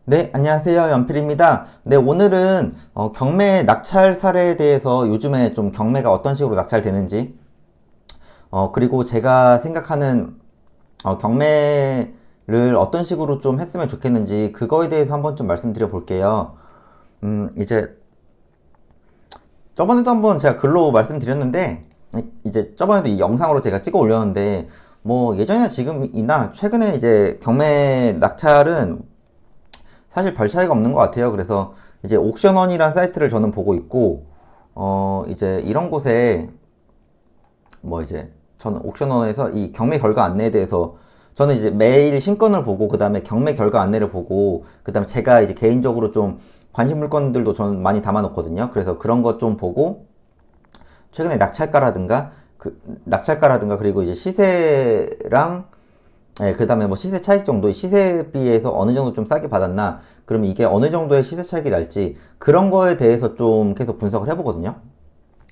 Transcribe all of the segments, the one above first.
네, 안녕하세요. 연필입니다. 네, 오늘은 경매 낙찰 사례에 대해서 요즘에 좀 경매가 어떤 식으로 낙찰되는지, 그리고 제가 생각하는 경매를 어떤 식으로 좀 했으면 좋겠는지, 그거에 대해서 한번 좀 말씀드려 볼게요. 이제 저번에도 한번 제가 글로 말씀드렸는데, 이제 저번에도 이 영상으로 제가 찍어 올렸는데, 뭐 예전이나 지금이나 최근에 이제 경매 낙찰은 사실 별 차이가 없는 것 같아요. 그래서 이제 옥션원이라는 사이트를 저는 보고 있고, 이제 이런 곳에 뭐 이제 저는 옥션원에서 이 경매 결과 안내에 대해서 저는 이제 매일 신건을 보고 그 다음에 경매 결과 안내를 보고 그 다음에 제가 이제 개인적으로 좀 관심 물건들도 저는 많이 담아 놓거든요. 그래서 그런 것 좀 보고 최근에 낙찰가라든가 그리고 이제 시세랑 그 다음에 뭐 시세 차익 정도, 시세에 비해서 어느 정도 좀 싸게 받았나, 그러면 이게 어느 정도의 시세 차익이 날지, 그런 거에 대해서 좀 계속 분석을 해보거든요.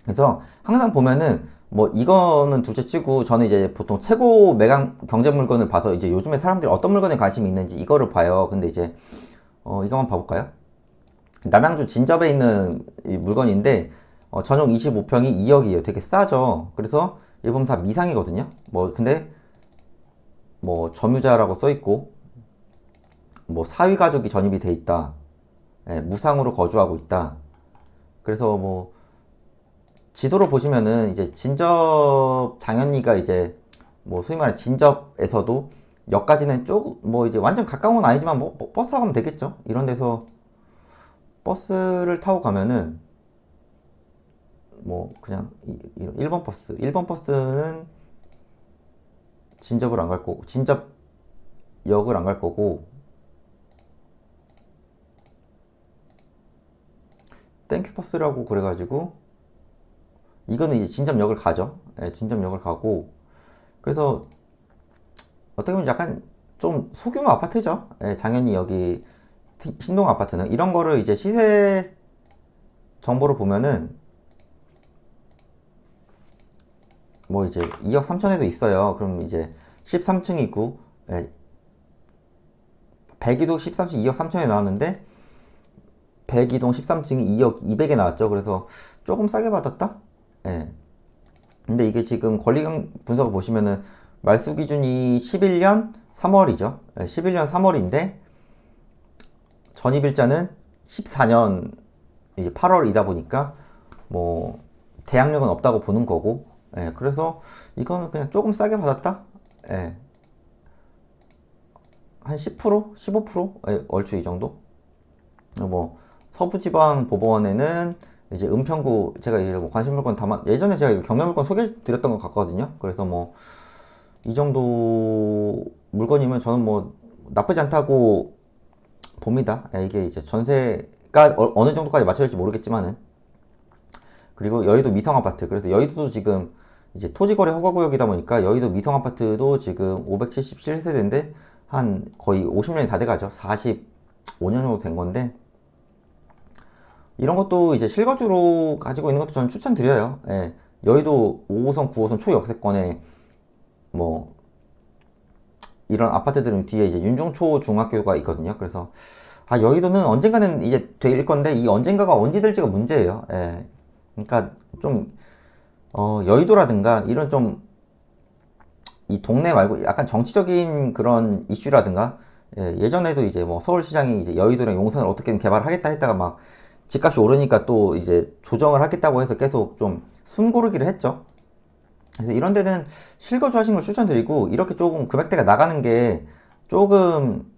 그래서 항상 보면은, 뭐 이거는 둘째 치고, 저는 이제 보통 최고 매각 경제 물건을 봐서 이제 요즘에 사람들이 어떤 물건에 관심이 있는지 이거를 봐요. 근데 이제, 이거 한번 봐볼까요? 남양주 진접에 있는 이 물건인데, 전용 25평이 2억이에요. 되게 싸죠. 그래서 이 보면 다 미상이거든요. 뭐, 근데 뭐 점유자라고 써 있고 뭐 사위 가족이 전입이 돼 있다. 무상으로 거주하고 있다. 그래서 뭐 지도로 보시면은 이제 진접 장현리가 이제 뭐 소위 말해 진접에서도 역까지는 쪽 뭐 이제 완전 가까운 건 아니지만 뭐 버스 타고 가면 되겠죠. 이런 데서 버스를 타고 가면은 뭐 그냥 1번 버스 1번 버스는 진접을 안 갈 거고 진접역을 안 갈 거고 땡큐 버스라고 그래가지고 이거는 이제 진접역을 가죠. 진접역을 가고 그래서 어떻게 보면 약간 좀 소규모 아파트죠. 장현이 여기 신동 아파트는 이런 거를 이제 시세 정보를 보면은 뭐 이제 2억 3천에도 있어요. 그럼 이제 13층이고 102동 13층 2억 3천에 나왔는데 102동 13층이 2억 2백에 나왔죠. 그래서 조금 싸게 받았다. 예. 근데 이게 지금 권리금 분석을 보시면은 말소 기준이 11년 3월이죠. 11년 3월인데 전입일자는 14년 이제 8월이다 보니까 뭐 대항력은 없다고 보는 거고, 그래서 이거는 그냥 조금 싸게 받았다. 예, 한 10%, 15%, 얼추 이 정도. 뭐 서부지방법원에는 이제 은평구 제가 이제 뭐 관심물건 담아 예전에 제가 경매물건 소개드렸던 것 같거든요. 그래서 뭐 이 정도 물건이면 저는 뭐 나쁘지 않다고 봅니다. 이게 이제 전세가 어느 정도까지 맞춰질지 모르겠지만은 그리고 여의도 미성 아파트. 그래서 여의도도 지금 이제 토지거래 허가구역이다 보니까 여의도 미성 아파트도 지금 577세대인데 한 거의 50년이 다 돼가죠. 45년 정도 된 건데 이런 것도 이제 실거주로 가지고 있는 것도 저는 추천드려요. 여의도 5호선, 9호선 초역세권에 뭐 이런 아파트들은 뒤에 이제 윤중초 중학교가 있거든요. 그래서 여의도는 언젠가는 이제 될 건데 이 언젠가가 언제 될지가 문제예요. 그러니까 좀 여의도라든가 이런 좀 이 동네 말고 약간 정치적인 그런 이슈라든가 예전에도 이제 뭐 서울시장이 이제 여의도랑 용산을 어떻게든 개발하겠다 했다가 막 집값이 오르니까 또 이제 조정을 하겠다고 해서 계속 좀 숨고르기를 했죠. 그래서 이런 데는 실거주 하시는 걸 추천드리고 이렇게 조금 금액대가 나가는 게 조금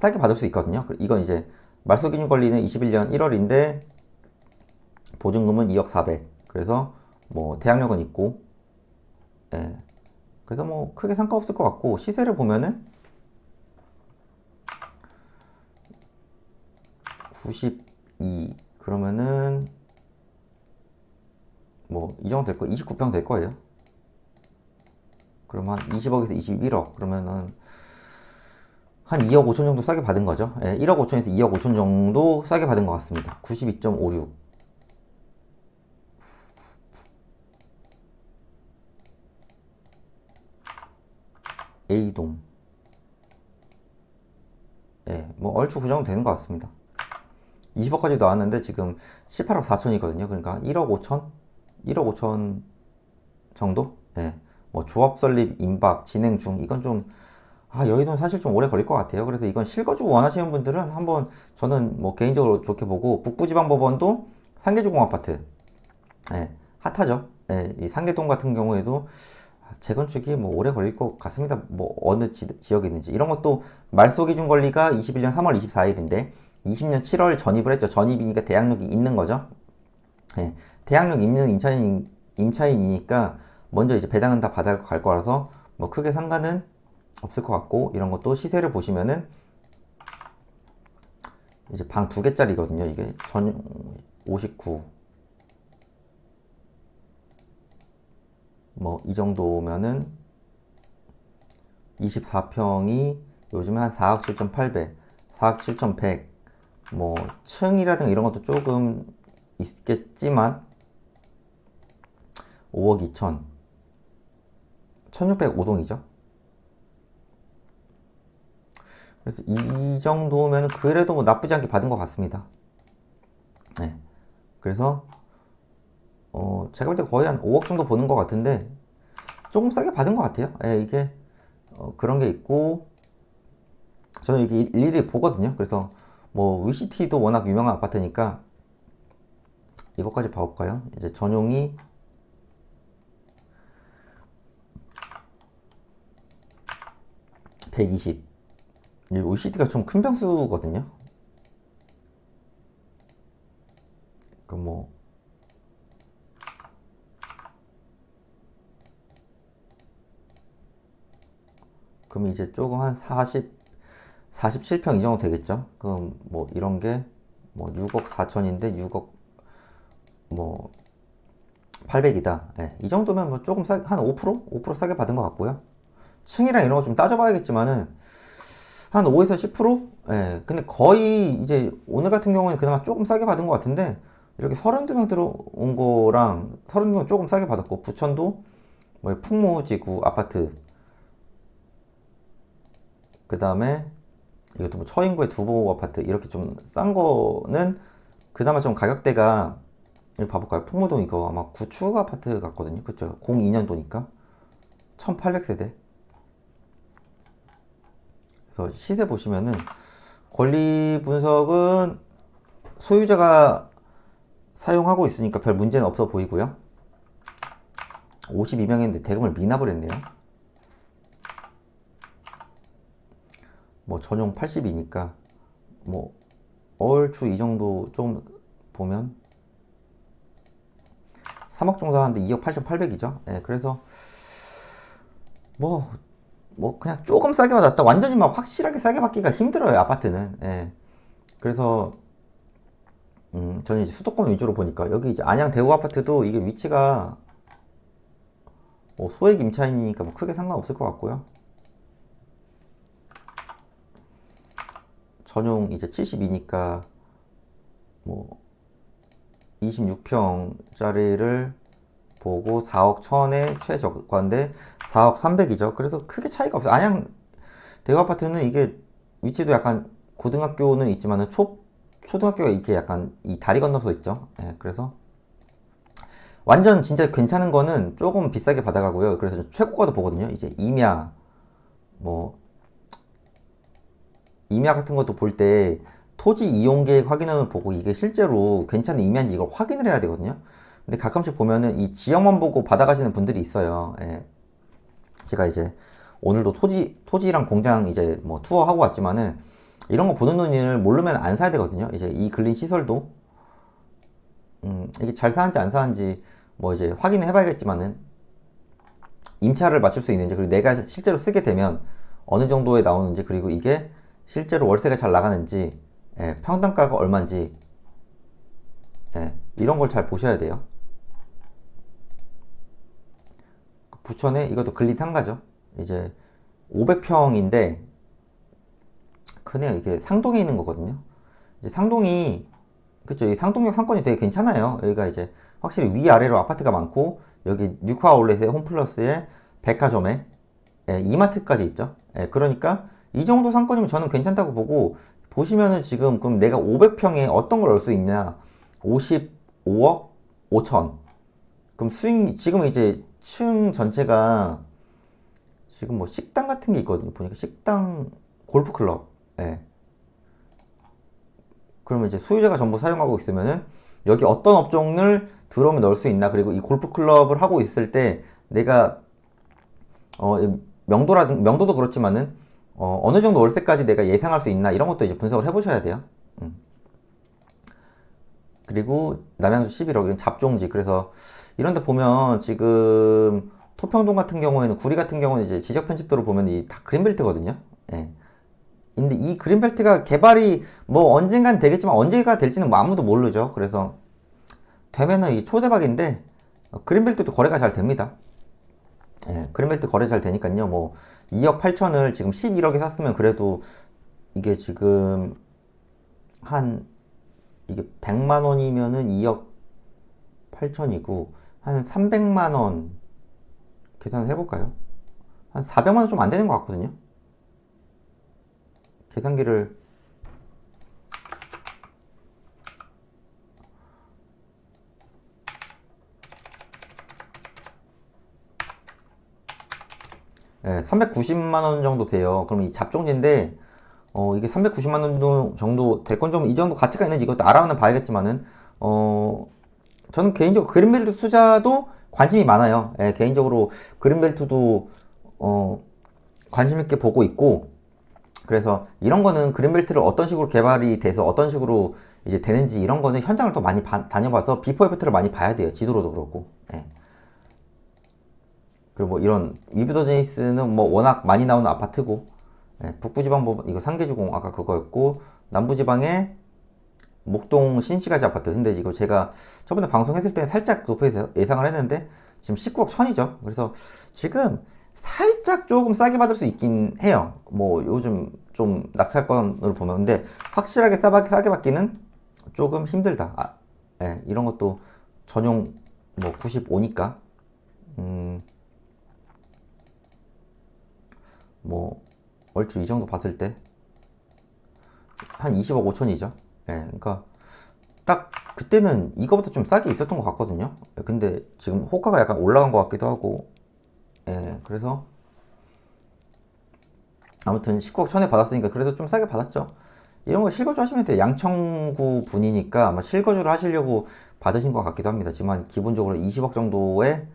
싸게 받을 수 있거든요. 이건 이제 말소 기준 권리는 21년 1월인데 보증금은 2억 4백. 그래서 뭐 대항력은 있고 예. 그래서 뭐 크게 상관없을 것 같고 시세를 보면은 92 그러면은 뭐 이 정도 될 거 29평 될 거예요. 그러면 한 20억에서 21억 그러면은 한 2억 5천 정도 싸게 받은 거죠. 1억 5천에서 2억 5천 정도 싸게 받은 것 같습니다. 92.56 A동 뭐 얼추 그 정도 되는 것 같습니다. 20억까지 나왔는데 지금 18억 4천이거든요. 그러니까 1억 5천? 1억 5천 정도? 네. 뭐 조합 설립, 임박, 진행 중 이건 좀 여의도는 사실 좀 오래 걸릴 것 같아요. 그래서 이건 실거주 원하시는 분들은 한번 저는 뭐 개인적으로 좋게 보고 북부지방법원도 상계주공 아파트 핫하죠. 이 상계동 같은 경우에도 재건축이 뭐 오래 걸릴 것 같습니다. 뭐 어느 지역에 있는지 이런 것도 말소 기준 권리가 21년 3월 24일인데 20년 7월 전입을 했죠. 전입이니까 대항력이 있는 거죠. 대항력 있는 임차인이니까 먼저 이제 배당은 다 받아갈 거라서 뭐 크게 상관은 없을 것 같고 이런 것도 시세를 보시면은 이제 방 2개짜리거든요. 이게 전 59 뭐 이 정도면은 24평이 요즘에 한 4억 7,800, 4억 7,100 뭐 층이라든가 이런 것도 조금 있겠지만 5억 2천 1605동이죠. 그래서 이 정도면 그래도 뭐 나쁘지 않게 받은 것 같습니다. 그래서 제가 볼 때 거의 한 5억 정도 보는 것 같은데 조금 싸게 받은 것 같아요. 이게 그런 게 있고 저는 이렇게 일일이 보거든요. 그래서 뭐 위시티도 워낙 유명한 아파트니까 이것까지 봐볼까요? 이제 전용이 120 위시티가 좀 큰 평수거든요. 그 뭐 그럼 이제 조금 한 47평 이 정도 되겠죠. 그럼 뭐 이런 게 뭐 6억 4천인데 6억 뭐 800이다. 이 정도면 뭐 조금 한 5%? 5% 싸게 받은 것 같고요. 층이랑 이런 거 좀 따져봐야겠지만은 한 5에서 10%? 근데 거의 이제 오늘 같은 경우에는 그나마 조금 싸게 받은 것 같은데 이렇게 32명 들어온 거랑 32명 조금 싸게 받았고 부천도 뭐 풍무지구 아파트 그 다음에 이것도 뭐 처인구의 두보 아파트 이렇게 좀 싼 거는 그나마 좀 가격대가 여기 봐볼까요? 풍무동 이거 아마 구축 아파트 같거든요. 그쵸? 02년도니까 1800세대. 그래서 시세 보시면은 권리 분석은 소유자가 사용하고 있으니까 별 문제는 없어 보이고요. 52명인데 대금을 미납을 했네요. 뭐 전용 80이니까 뭐 얼추 이 정도 좀 보면 3억 정도 하는데 2억 8,800이죠. 그래서 뭐 그냥 조금 싸게 받았다. 완전히 막 확실하게 싸게 받기가 힘들어요, 아파트는. 그래서 저는 이제 수도권 위주로 보니까 여기 이제 안양 대구 아파트도 이게 위치가 뭐 소액 임차인이니까 뭐 크게 상관없을 것 같고요. 전용 이제 72니까 뭐 26평짜리를 보고 4억 1000에 최저가인데 4억 300이죠. 그래서 크게 차이가 없어요. 안양 대구 아파트는 이게 위치도 약간 고등학교는 있지만은 초등학교가 이렇게 약간 이 다리 건너서 있죠. 그래서 완전 진짜 괜찮은 거는 조금 비싸게 받아가고요. 그래서 최고가도 보거든요. 이제 뭐 임야 같은 것도 볼 때 토지 이용 계획 확인을 보고 이게 실제로 괜찮은 임야인지 이걸 확인을 해야 되거든요. 근데 가끔씩 보면은 이 지역만 보고 받아가시는 분들이 있어요. 제가 이제 오늘도 토지랑 공장 이제 뭐 투어하고 왔지만은 이런 거 보는 눈을 모르면 안 사야 되거든요. 이제 이 근린 시설도 이게 잘 사는지 안 사는지 뭐 이제 확인을 해봐야겠지만은 임차를 맞출 수 있는지 그리고 내가 실제로 쓰게 되면 어느 정도에 나오는지 그리고 이게 실제로 월세가 잘 나가는지 평당가가 얼마인지 이런 걸 잘 보셔야 돼요. 부천에 이것도 근린 상가죠. 이제 500평인데 크네요. 이게 상동에 있는 거거든요. 이제 상동이 그쵸. 이 상동역 상권이 되게 괜찮아요. 여기가 이제 확실히 위아래로 아파트가 많고 여기 뉴카 아울렛에 홈플러스에 백화점에 이마트까지 있죠. 그러니까 이 정도 상권이면 저는 괜찮다고 보고 보시면은 지금 그럼 내가 500평에 어떤 걸 넣을 수 있냐? 55억 5천. 그럼 수익 지금 이제 층 전체가 지금 뭐 식당 같은 게 있거든요. 보니까 식당, 골프 클럽. 예. 그러면 이제 소유자가 전부 사용하고 있으면은 여기 어떤 업종을 들어오면 넣을 수 있나? 그리고 이 골프 클럽을 하고 있을 때 내가 명도도 그렇지만은 어느 정도 월세까지 내가 예상할 수 있나? 이런 것도 이제 분석을 해보셔야 돼요. 그리고 남양주 11억 이건 잡종지. 그래서 이런 데 보면 지금 토평동 같은 경우에는, 구리 같은 경우는 이제 지적 편집도를 보면 이 다 그린벨트거든요. 예. 근데 이 그린벨트가 개발이 뭐 언젠간 되겠지만 언제가 될지는 뭐 아무도 모르죠. 그래서 되면은 이 초대박인데 그린벨트도 거래가 잘 됩니다. 예, 그린벨트 거래 잘 되니까요. 뭐 2억 8천을 지금 11억에 샀으면 그래도 이게 지금 한 이게 100만 원이면은 2억 8천이고 한 300만 원 계산을 해볼까요? 한 400만 원 좀 안 되는 것 같거든요. 계산기를 예, 390만 원 정도 돼요. 그럼 이 잡종지인데 이게 390만 원 정도 될 건 좀 이 정도 가치가 있는지 이것도 알아는 봐야겠지만은 저는 개인적으로 그린벨트 투자도 관심이 많아요. 예, 개인적으로 그린벨트도 관심 있게 보고 있고, 그래서 이런 거는 그린벨트를 어떤 식으로 개발이 돼서 어떤 식으로 이제 되는지 이런 거는 현장을 더 많이 다녀봐서 비포 애프터를 많이 봐야 돼요. 지도로도 그렇고. 예. 그리고 뭐 이런 위브더제니스는 뭐 워낙 많이 나오는 아파트고, 예, 북부지방 이거 상계주공 아까 그거였고, 남부지방에 목동 신시가지 아파트. 근데 이거 제가 저번에 방송했을 때는 살짝 높여서 예상을 했는데 지금 19억 천이죠. 그래서 지금 살짝 조금 싸게 받을 수 있긴 해요. 뭐 요즘 좀 낙찰권으로 보면. 근데 확실하게 싸게 받기는 조금 힘들다. 예, 이런 것도 전용 뭐 95니까 뭐 얼추 이 정도 봤을 때 한 20억 5천이죠. 예, 그러니까 딱 그때는 이거보다 좀 싸게 있었던 것 같거든요. 근데 지금 호가가 약간 올라간 것 같기도 하고, 예, 그래서 아무튼 19억 천에 받았으니까 그래서 좀 싸게 받았죠. 이런 거 실거주 하시면 돼요. 양천구 분이니까 아마 실거주를 하시려고 받으신 것 같기도 합니다. 지만 기본적으로 20억 정도의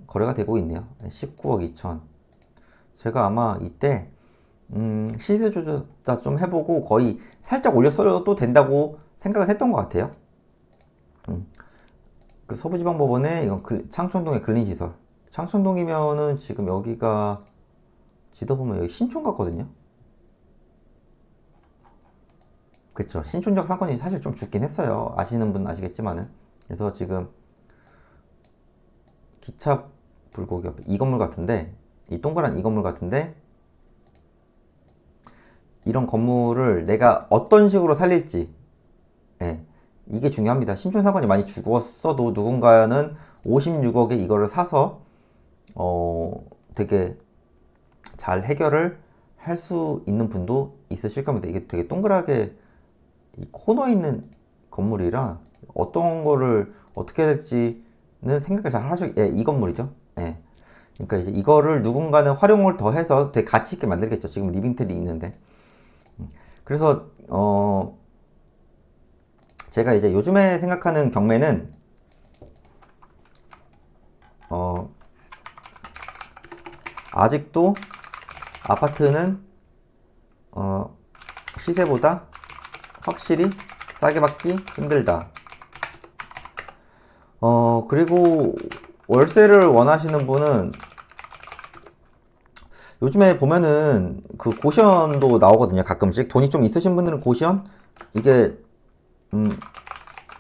거래가 되고 있네요. 19억 2천. 제가 아마 이때 시세 조사 좀 해보고 거의 살짝 올렸어도 된다고 생각을 했던 것 같아요. 그 서부지방법원에 이건 창천동의 근린시설. 창천동이면은 지금 여기가 지도 보면 여기 신촌 같거든요. 그쵸. 신촌적 상권이 사실 좀 죽긴 했어요. 아시는 분 아시겠지만은. 그래서 지금 기차 불고기 옆에 이 건물 같은데, 이 동그란 이 건물 같은데, 이런 건물을 내가 어떤 식으로 살릴지, 예, 이게 중요합니다. 신촌 상권이 많이 죽었어도 누군가는 56억에 이거를 사서 되게 잘 해결을 할 수 있는 분도 있으실 겁니다. 이게 되게 동그랗게 이 코너에 있는 건물이라 어떤 거를 어떻게 해야 될지는 생각을 잘 하죠. 예, 이 건물이죠. 예. 그러니까 이제 이거를 누군가는 활용을 더 해서 되게 가치 있게 만들겠죠. 지금 리빙텔이 있는데. 그래서 제가 이제 요즘에 생각하는 경매는 아직도 아파트는 시세보다 확실히 싸게 받기 힘들다. 그리고 월세를 원하시는 분은 요즘에 보면은 그 고시원도 나오거든요. 가끔씩 돈이 좀 있으신 분들은 고시원, 이게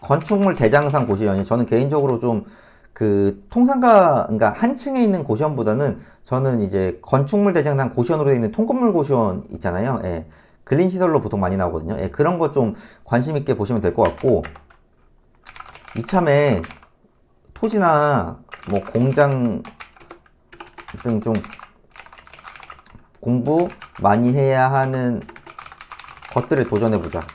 건축물 대장상 고시원이, 저는 개인적으로 좀 그 통상가, 그러니까 한 층에 있는 고시원보다는 저는 이제 건축물 대장상 고시원으로 되어 있는 통건물 고시원 있잖아요. 예. 근린 시설로 보통 많이 나오거든요. 예, 그런 거 좀 관심 있게 보시면 될 것 같고, 이참에 토지나 뭐 공장 등 좀 공부 많이 해야 하는 것들을 도전해보자.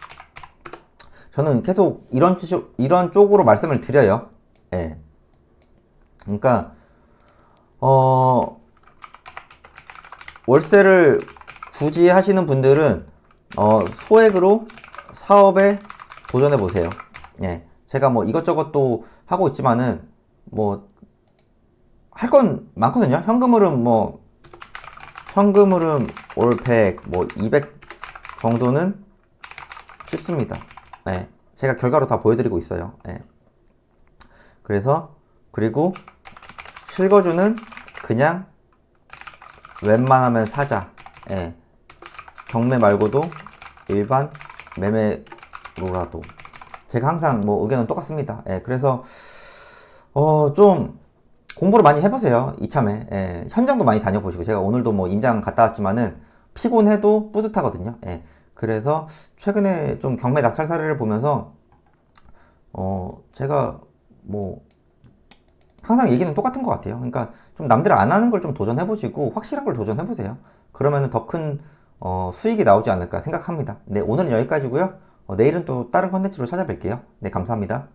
저는 계속 이런 쪽으로 말씀을 드려요. 예. 그러니까, 월세를 굳이 하시는 분들은, 소액으로 사업에 도전해보세요. 예. 제가 뭐 이것저것 또 하고 있지만은, 뭐, 할 건 많거든요. 현금흐름 올 100, 뭐 200 정도는 쉽습니다. 예. 제가 결과로 다 보여드리고 있어요. 예. 그리고 실거주는 그냥 웬만하면 사자. 예. 경매 말고도 일반 매매로라도. 제가 항상 뭐 의견은 똑같습니다. 예. 그래서, 좀, 공부를 많이 해보세요. 이참에. 예, 현장도 많이 다녀보시고 제가 오늘도 뭐 임장 갔다 왔지만은 피곤해도 뿌듯하거든요. 예, 그래서 최근에 좀 경매 낙찰 사례를 보면서 제가 뭐 항상 얘기는 똑같은 것 같아요. 그러니까 좀 남들 안 하는 걸 좀 도전해보시고 확실한 걸 도전해보세요. 그러면은 더 큰 수익이 나오지 않을까 생각합니다. 네, 오늘은 여기까지고요. 내일은 또 다른 컨텐츠로 찾아뵐게요. 네, 감사합니다.